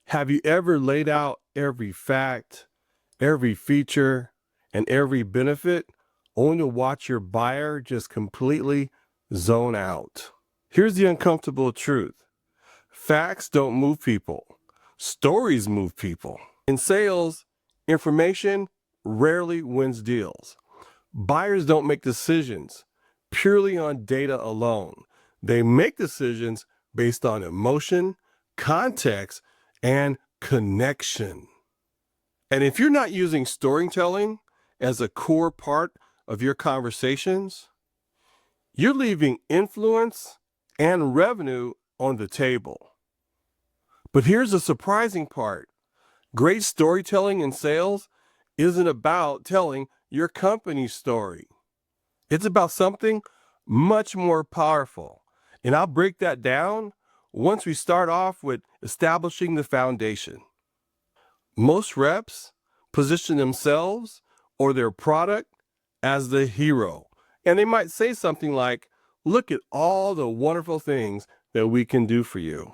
Have you ever laid out every fact, every feature, and every benefit only to watch your buyer just completely zone out? Here's the uncomfortable truth. Facts don't move people. Stories move people. In sales, information rarely wins deals. Buyers don't make decisions purely on data alone. They make decisions based on emotion, context, and connection. And if you're not using storytelling as a core part of your conversations, you're leaving influence and revenue on the table. But here's the surprising part. Great storytelling in sales isn't about telling your company's story. It's about something much more powerful. And I'll break that down once we start off with establishing the foundation. Most reps position themselves or their product as the hero. And they might say something like, "Look at all the wonderful things that we can do for you."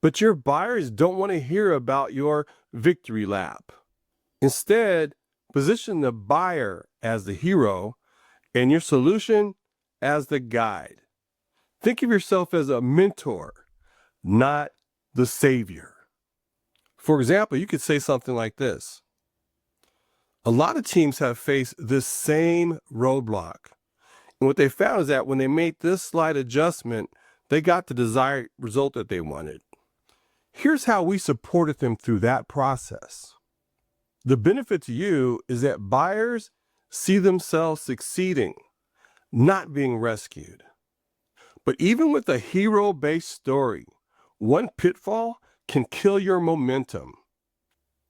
But your buyers don't want to hear about your victory lap. Instead, position the buyer as the hero and your solution as the guide. Think of yourself as a mentor, not the savior. For example, you could say something like this. A lot of teams have faced this same roadblock. And what they found is that when they made this slight adjustment, they got the desired result that they wanted. Here's how we supported them through that process. The benefit to you is that buyers see themselves succeeding, not being rescued. But even with a hero-based story, one pitfall can kill your momentum.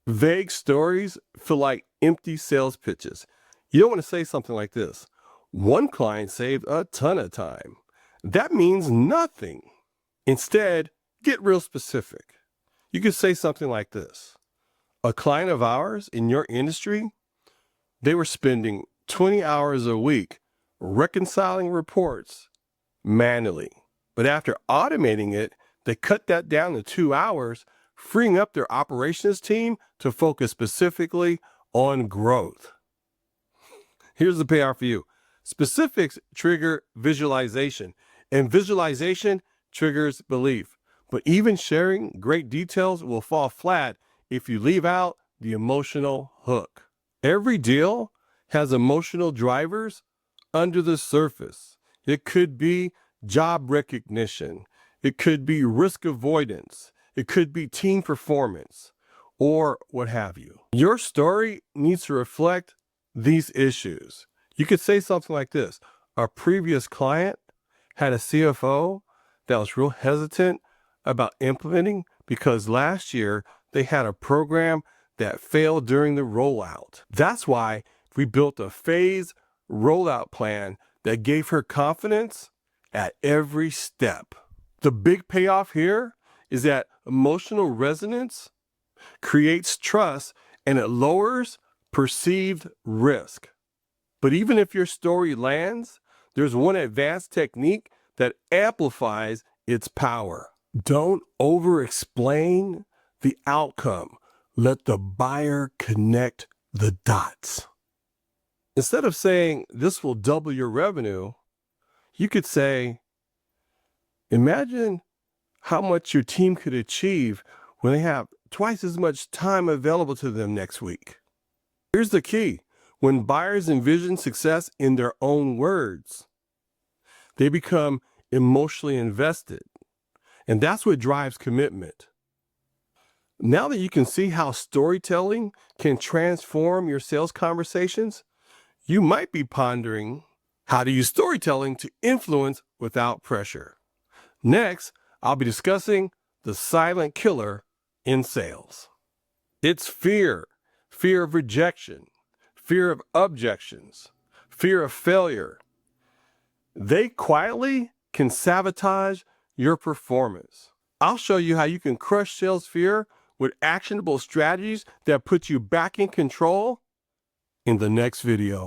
Vague stories feel like empty sales pitches. You don't want to say something like this. One client saved a ton of time. That means nothing. Instead, get real specific. You could say something like this. A client of ours in your industry, they were spending 20 hours a week reconciling reports manually. But after automating it, they cut that down to 2 hours, freeing up their operations team to focus specifically on growth. Here's the payoff for you. Specifics trigger visualization, and visualization triggers belief. But even sharing great details will fall flat if you leave out the emotional hook. Every deal has emotional drivers under the surface. It could be job recognition. It could be risk avoidance. It could be team performance, or what have you. Your story needs to reflect these issues. You could say something like this. A previous client had a CFO that was real hesitant about implementing because last year they had a program that failed during the rollout. That's why we built a phased rollout plan that gave her confidence at every step. The big payoff here is that emotional resonance creates trust and it lowers perceived risk. But even if your story lands, there's one advanced technique that amplifies its power. Don't over-explain the outcome. Let the buyer connect the dots. Instead of saying this will double your revenue, you could say, imagine how much your team could achieve when they have twice as much time available to them next week. Here's the key. When buyers envision success in their own words, they become emotionally invested. And that's what drives commitment. Now that you can see how storytelling can transform your sales conversations, you might be pondering how to use storytelling to influence without pressure. Next, I'll be discussing the silent killer in sales. It's fear, fear of rejection, fear of objections, fear of failure. They quietly can sabotage your performance. I'll show you how you can crush sales fear with actionable strategies that put you back in control in the next video.